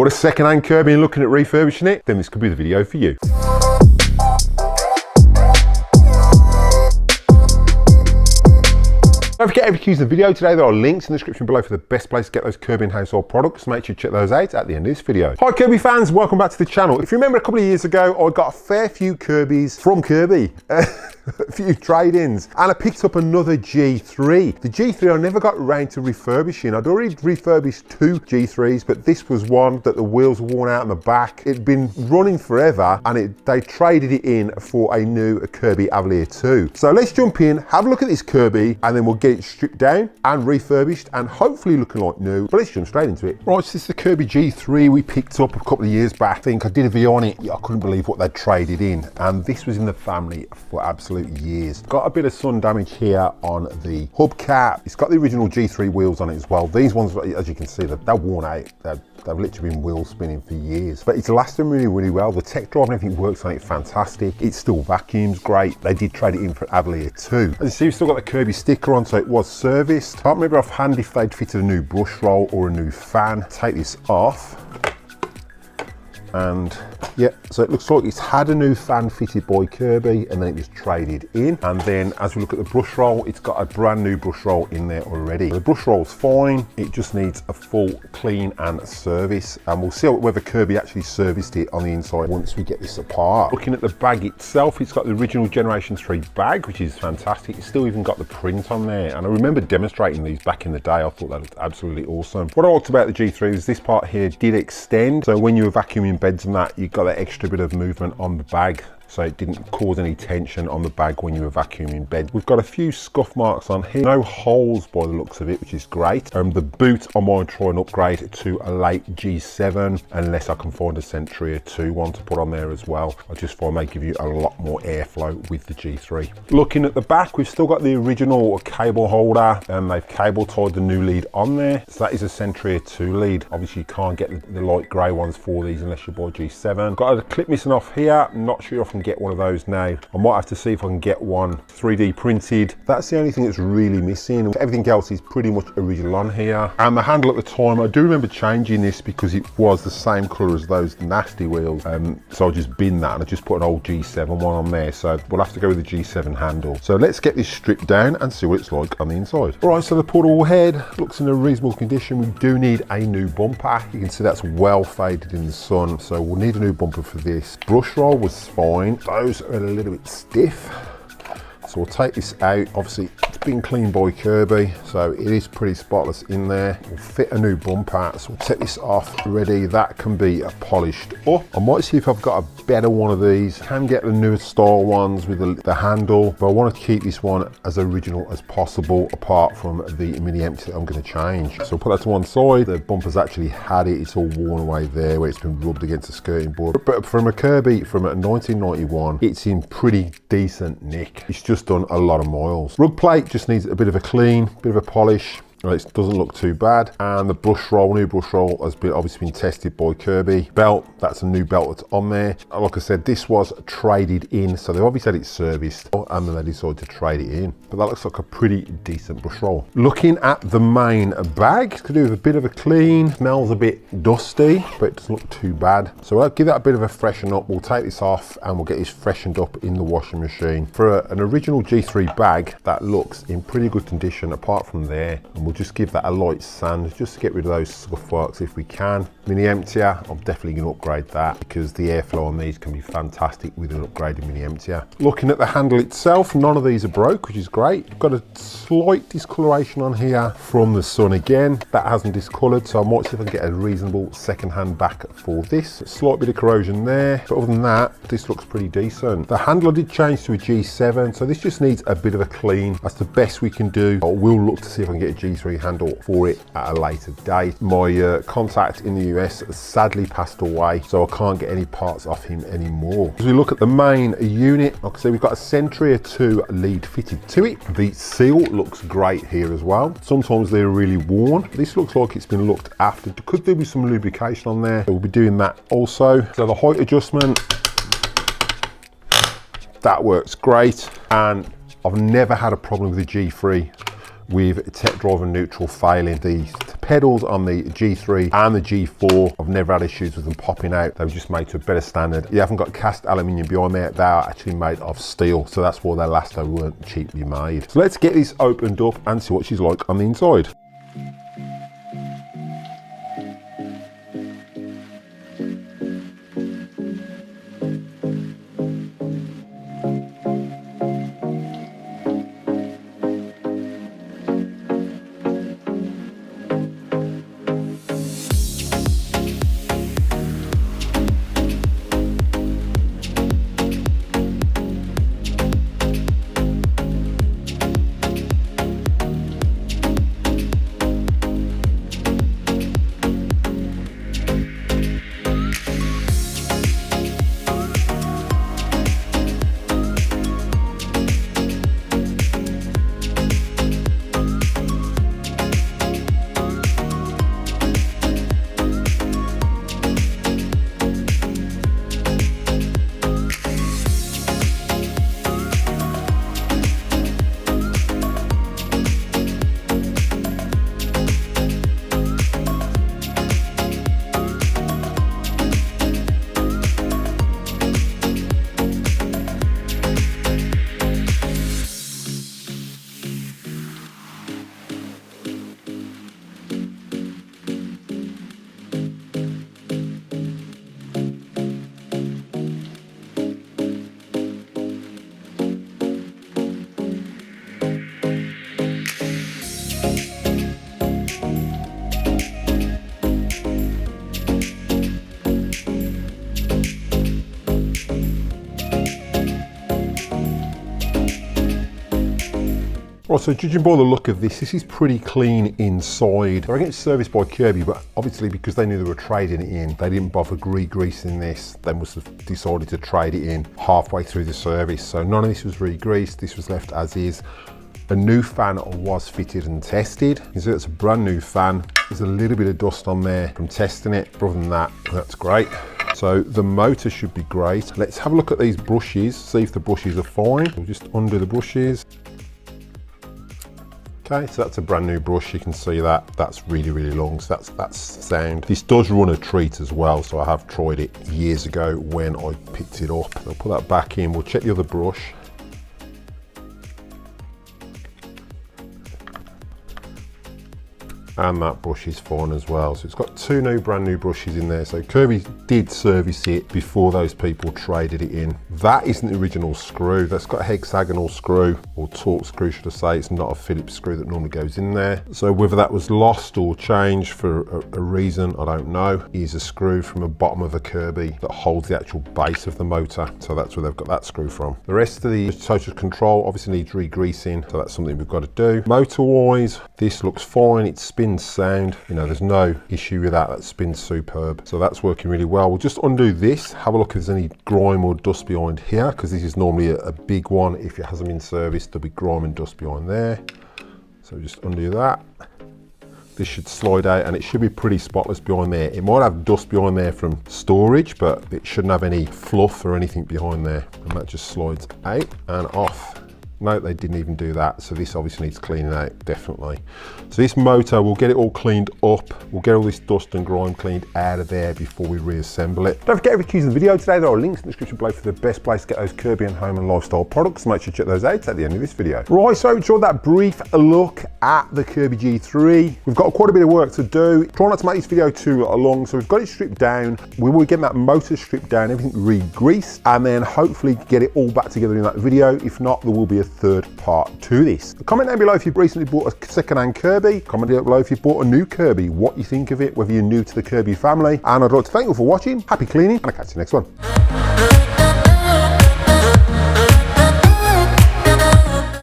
Bought a second-hand Kirby and looking at refurbishing it? Then this could be the video for you. Don't forget, if you're using the video today, there are links in the description below for the best place to get those Kirby and household products. Make sure you check those out at the end of this video. Hi Kirby fans, welcome back to the channel. If you remember a couple of years ago, I got a fair few Kirbys from Kirby. A few trade-ins, and I picked up another G3. The G3 I never got around to refurbishing. I'd already refurbished two G3s, but this was one that the wheels were worn out on the back. It'd been running forever, and they traded it in for a new Kirby Avalir 2. So let's jump in, have a look at this Kirby, and then we'll get it stripped down and refurbished, and hopefully looking like new. But let's jump straight into it. Right, so this is the Kirby G3 we picked up a couple of years back. I think I did a video on it. I couldn't believe what they'd traded in, and this was in the family for absolute years. Got a bit of sun damage here on the hubcap. It's got the original G3 wheels on it as well. These ones, as you can see, they're worn out. They've literally been wheel spinning for years, but it's lasting really, really well. The tech drive and everything works on it fantastic. It still vacuums great. They did trade it in for Avalir 2. As you see, we've still got the Kirby sticker on, so it was serviced. Can't remember offhand if they'd fitted a new brush roll or a new fan. Take this off. And yeah, so it looks like it's had a new fan fitted by Kirby and then it was traded in. And then as we look at the brush roll, it's got a brand new brush roll in there already. The brush roll's fine. It just needs a full clean and service. And we'll see whether Kirby actually serviced it on the inside once we get this apart. Looking at the bag itself, it's got the original Generation 3 bag, which is fantastic. It's still even got the print on there. And I remember demonstrating these back in the day. I thought that looked absolutely awesome. What I liked about the G3 is this part here did extend. So when you were vacuuming beds and that, you got that extra bit of movement on the bag, so it didn't cause any tension on the bag when you were vacuuming bed. We've got a few scuff marks on here, no holes by the looks of it, which is great. The boot I might try and upgrade to a late G7 unless I can find a Century 2 one to put on there as well. I just find they give you a lot more airflow with the G3. Looking at the back, we've still got the original cable holder, and they've cable tied the new lead on there. So that is a Century 2 lead. Obviously you can't get the light grey ones for these unless you buy G7. Got a clip missing off here. I'm not sure if I can get one of those now. I might have to see if I can get one 3D printed. That's the only thing that's really missing. Everything else is pretty much original on here. And the handle at the time, I do remember changing this because it was the same colour as those nasty wheels. So I just binned that and I just put an old G7 one on there. So we'll have to go with the G7 handle. So let's get this stripped down and see what it's like on the inside. All right, so the portable head looks in a reasonable condition. We do need a new bumper. You can see that's well faded in the sun. So we'll need a new bumper for this. Brush roll was fine. Those are a little bit stiff. So we'll take this out. Obviously it's been cleaned by Kirby, so it is pretty spotless in there. We'll fit a new bumper, so we'll take this off ready. That can be polished up. I might see if I've got a better one of these. Can get the newest style ones with the handle, but I want to keep this one as original as possible apart from the mini empty that I'm going to change. So we'll put that to one side. The bumper's actually had it. It's all worn away there where it's been rubbed against the skirting board. But from a Kirby from 1991, it's in pretty decent nick. It's just done a lot of miles. Rug plate just needs a bit of a clean, bit of a polish. It doesn't look too bad. And the brush roll, new brush roll, has obviously been tested by Kirby. Belt, that's a new belt that's on there. Like I said, this was traded in, so they obviously had it serviced and then they decided to trade it in. But that looks like a pretty decent brush roll. Looking at the main bag, it's to do with a bit of a clean. Smells a bit dusty, but it doesn't look too bad. So I'll give that a bit of a freshen up. We'll take this off and we'll get this freshened up in the washing machine. For an original G3 bag, that looks in pretty good condition apart from there. And we'll just give that a light sand just to get rid of those scuff marks if we can. Mini emptier, I'm definitely going to upgrade that because the airflow on these can be fantastic with an upgraded mini emptier. Looking at the handle itself, none of these are broke, which is great. Got a slight discoloration on here from the sun again. That hasn't discoloured, so I might see if I can get a reasonable second-hand back for this. A slight bit of corrosion there, but other than that, this looks pretty decent. The handle I did change to a G7, so this just needs a bit of a clean. That's the best we can do. I will look to see if I can get a G3 handle for it at a later date. My contact in the US has sadly passed away, so I can't get any parts off him anymore. As we look at the main unit, like I said, we've got a Century 2 lead fitted to it. The seal looks great here as well. Sometimes they're really worn. This looks like it's been looked after. Could there be some lubrication on there? So we'll be doing that also. So the height adjustment, that works great, and I've never had a problem with the G3 with tech drive and neutral failing. The pedals on the G3 and the G4, I've never had issues with them popping out. They were just made to a better standard. You haven't got cast aluminium behind there. They are actually made of steel, so that's why they last. They weren't cheaply made. So let's get this opened up and see what she's like on the inside. Right, so judging by the look of this is pretty clean inside. I reckon it's serviced by Kirby, but obviously because they knew they were trading it in, they didn't bother re-greasing this. They must have decided to trade it in halfway through the service. So none of this was re-greased, this was left as is. A new fan was fitted and tested. You see it's a brand new fan. There's a little bit of dust on there from testing it. Other than that, that's great. So the motor should be great. Let's have a look at these brushes, see if the brushes are fine. We'll just undo the brushes. Okay, so that's a brand new brush. You can see that. That's really, really long. So that's sound. This does run a treat as well. So I have tried it years ago when I picked it up. I'll put that back in. We'll check the other brush. And that brush is fine as well. So it's got two brand new brushes in there. So Kirby did service it before those people traded it in. That isn't the original screw. That's got a hexagonal screw, or Torx screw should I say. It's not a Phillips screw that normally goes in there. So whether that was lost or changed for a reason, I don't know. Is a screw from the bottom of a Kirby that holds the actual base of the motor. So that's where they've got that screw from. The rest of the total control obviously needs re-greasing. So that's something we've got to do. Motor wise, this looks fine. It spins sound, you know, there's no issue with that. That spins superb, so that's working really well. We'll just undo this, have a look if there's any grime or dust behind here, because this is normally a big one. If it hasn't been serviced, there'll be grime and dust behind there. So just undo that. This should slide out and it should be pretty spotless behind there. It might have dust behind there from storage, but it shouldn't have any fluff or anything behind there. And that just slides out and off. No, they didn't even do that. So this obviously needs cleaning out, definitely. So this motor, we'll get it all cleaned up. We'll get all this dust and grime cleaned out of there before we reassemble it. Don't forget, if you're using the video today, there are links in the description below for the best place to get those Kirby and home and lifestyle products. Make sure to check those out at the end of this video. Right, so enjoyed that brief look at the Kirby G3. We've got quite a bit of work to do. Try not to make this video too long. So we've got it stripped down. We will get that motor stripped down, everything re-greased, and then hopefully get it all back together in that video. If not, there will be a third part to this. Comment down below if you've recently bought a second-hand Kirby. Comment down below if you've bought a new Kirby, what you think of it, whether you're new to the Kirby family. And I'd like to thank you for watching. Happy cleaning, and I'll catch you next one.